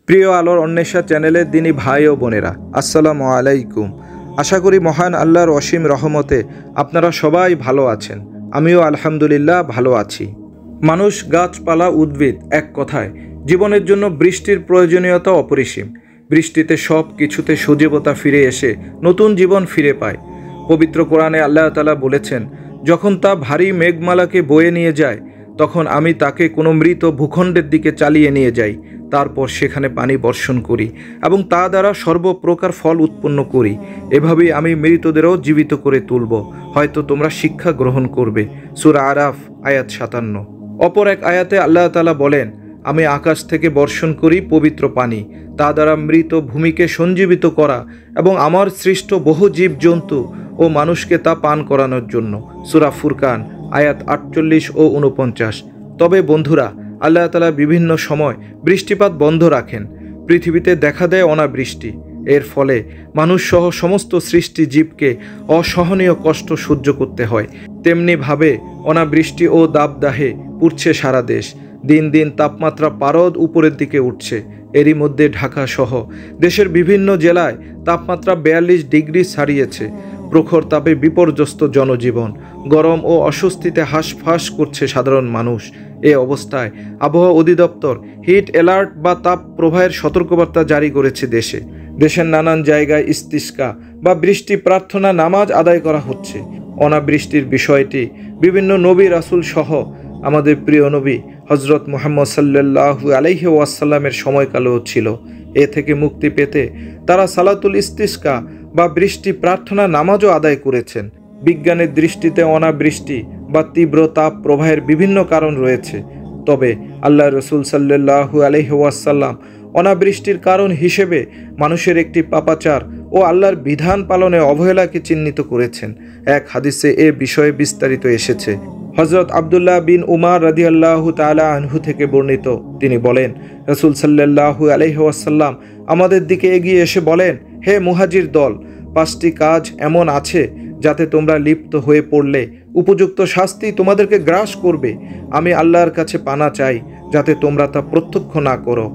প্রিয় আলোর অন্বেষা চ্যানেলের দিনী ভাই ও বোনেরা, আসসালামু আলাইকুম। আশা করি মহান আল্লাহর অসীম রহমতে আপনারা সবাই ভালো আছেন। আমিও আলহামদুলিল্লাহ ভালো আছি। মানুষ, গাছপালা, উদ্ভিদ, এক কথায় জীবনের জন্য বৃষ্টির প্রয়োজনীয়তা অপরিসীম। বৃষ্টিতে সব কিছুতে সজীবতা ফিরে এসে নতুন জীবন ফিরে পায়। পবিত্র কোরআনে আল্লাহ তাআলা বলেছেন, যখন তা ভারী মেঘমালাকে বয়ে নিয়ে যায়, তখন আমি তাকে কোনো মৃত ভূখণ্ডের দিকে চালিয়ে নিয়ে যাই। তারপর সেখানে পানি বর্ষণ করি এবং তা দ্বারা সর্বপ্রকার ফল উৎপন্ন করি। এভাবেই আমি মৃতদেরও জীবিত করে তুলব, হয়তো তোমরা শিক্ষা গ্রহণ করবে। সূরা আরাফ আয়াত 57। অপর এক আয়াতে আল্লাহ তাআলা বলেন, আমি আকাশ থেকে বর্ষণ করি পবিত্র পানি, তা দ্বারা মৃত ভূমিকে সঞ্জীবিত করা এবং আমার সৃষ্ট বহু জীবজন্তু ও মানুষকে তা পান করানোর জন্য। সূরা ফুরকান আয়াত 48 ও 49। তবে বন্ধুরা, আল্লাহ তাআলা বিভিন্ন সময় বৃষ্টিপাত বন্ধ রাখেন। পৃথিবীতে দেখা দেয় অনাবৃষ্টি। এর ফলে মানুষসহ সমস্ত সৃষ্টি জীবকে অসহনীয় কষ্ট সহ্য করতে হয়। তেমনিভাবে অনাবৃষ্টি ও দাবদাহে পুড়ছে সারা দেশ। দিন দিন তাপমাত্রা পারদ উপরের দিকে উঠছে। এরই মধ্যে ঢাকা সহ দেশের বিভিন্ন জেলায় তাপমাত্রা 42 ডিগ্রি ছাড়িয়েছে। প্রখর তাপে বিপর্যস্ত জনজীবন, গরম ও অস্বস্তিতে হাঁসফাঁস করছে সাধারণ মানুষ। এ অবস্থায় আবহাওয়া অধিদপ্তর হিট অ্যালার্ট বা তাপ প্রবাহের সতর্কবার্তা জারি করেছে। দেশের নানান জায়গায় ইস্তিসকা বা বৃষ্টি প্রার্থনা নামাজ আদায় করা হচ্ছে। অনাবৃষ্টির বিষয়টি বিভিন্ন নবী রাসূল সহ আমাদের প্রিয় নবী হযরত মুহাম্মদ সাল্লাল্লাহু আলাইহি ওয়াসাল্লামের সময়কালেও ছিল। এ থেকে মুক্তি পেতে তারা সালাতুল ইস্তিসকা বা বৃষ্টি প্রার্থনা নামাজও আদায় করেছেন। বিজ্ঞানের দৃষ্টিতে অনাবৃষ্টি বা তীব্র তাপ প্রবাহের বিভিন্ন কারণ রয়েছে। তবে আল্লাহ রসুল সাল্লাল্লাহু আলাইহি ওয়াসাল্লাম অনাবৃষ্টির কারণ হিসেবে মানুষের একটি পাপাচার ও আল্লাহর বিধান পালনে অবহেলাকে চিহ্নিত করেছেন। এক হাদিসে এ বিষয়ে বিস্তারিত এসেছে। হযরত আব্দুল্লাহ বিন উমার রাদিয়াল্লাহু তাআলা আনহু থেকে বর্ণিত, তিনি বলেন, রাসূল সাল্লাল্লাহু আলাইহি ওয়াসাল্লাম আমাদের দিকে এগিয়ে এসে বলেন, হে মুহাজির দল, 5টি কাজ এমন আছে যাতে তোমরা লিপ্ত হয়ে পড়লে উপযুক্ত শাস্তি তোমাদেরকে গ্রাস করবে। আমি আল্লাহর কাছে পানা চাই যাতে তোমরা তা প্রত্যক্ষ না করো।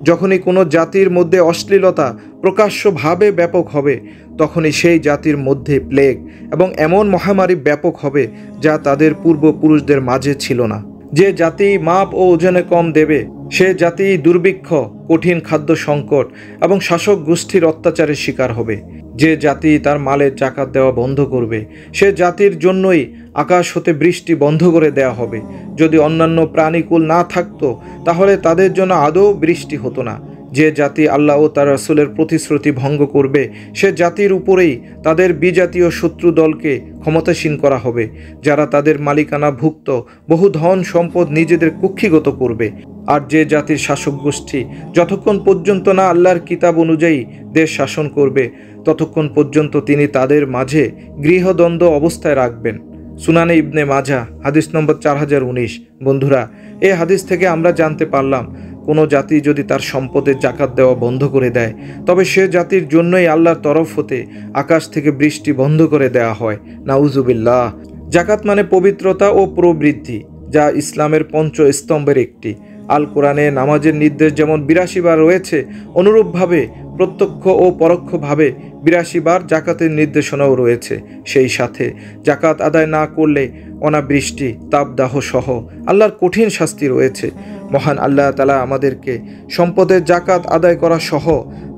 যখনই কোনো জাতির মধ্যে অশ্লীলতা প্রকাশ্যভাবে ব্যাপক হবে, তখনই সেই জাতির মধ্যে প্লেগ এবং এমন মহামারী ব্যাপক হবে যা তাদের পূর্বপুরুষদের মাঝে ছিল না। যে জাতি মাপ ও ওজনে কম দেবে, সে জাতি দুর্ভিক্ষ, কঠিন খাদ্য সংকট এবং শাসক গোষ্ঠীর অত্যাচারের শিকার হবে। যে জাতি তার মালের জাকাত দেওয়া বন্ধ করবে, সে জাতির জন্যই আকাশ হতে বৃষ্টি বন্ধ করে দেওয়া হবে। যদি অন্যান্য প্রাণীকুল না থাকতো, তাহলে তাদের জন্য আদৌ বৃষ্টি হতো না। যে জাতি আল্লাহ ও তার রাসূলের প্রতিশ্রুতি ভঙ্গ করবে, সে জাতির উপরেই তাদের বিজাতীয় শত্রু দলকে ক্ষমতাসীন করা হবে, যারা তাদের মালিকানা ভুক্ত বহু ধন সম্পদ নিজেদের কুক্ষিগত করবে। আর যে জাতির শাসক গোষ্ঠী যতক্ষণ পর্যন্ত না আল্লাহর কিতাব অনুযায়ী দেশ শাসন করবে, ততক্ষণ পর্যন্ত তিনি তাদের মাঝে গৃহদ্বন্দ্ব অবস্থায় রাখবেন। সুনানে ইবনে মাজাহ হাদিস নম্বর 4019। বন্ধুরা, এই হাদিস থেকে আমরা জানতে পারলাম, কোনো জাতি যদি তার সম্পদের জাকাত দেওয়া বন্ধ করে দেয়, তবে সে জাতির জন্যই আল্লাহর তরফ হতে আকাশ থেকে বৃষ্টি বন্ধ করে দেওয়া হয়। নাউজুবিল্লাহ। জাকাত মানে পবিত্রতা ও প্রবৃদ্ধি, যা ইসলামের পঞ্চ স্তম্ভের একটি। আল কোরআনে নামাজের নির্দেশ যেমন 82 বার রয়েছে, অনুরূপভাবে প্রত্যক্ষ ও পরোক্ষভাবে 82 বার জাকাতের নির্দেশনাও রয়েছে। সেই সাথে জাকাত আদায় না করলে অনাবৃষ্টি, তাপদাহ সহ আল্লাহর কঠিন শাস্তি রয়েছে। মহান আল্লাহ তাআলা আমাদেরকে সম্পদের জাকাত আদায় করা সহ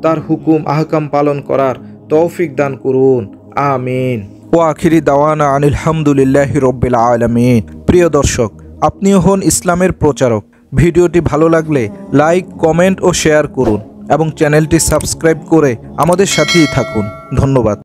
তার হুকুম আহকাম পালন করার তৌফিক দান করুন। আমিন। ওয়া আখিরি দাওয়ানা আনিল হামদুলিল্লাহি রাব্বিল আলামিন। প্রিয় দর্শক, আপনিও হন ইসলামের প্রচারক। ভিডিওটি ভালো লাগলে লাইক, কমেন্ট ও শেয়ার করুন এবং চ্যানেলটি সাবস্ক্রাইব করে আমাদের সাথেই থাকুন। ধন্যবাদ।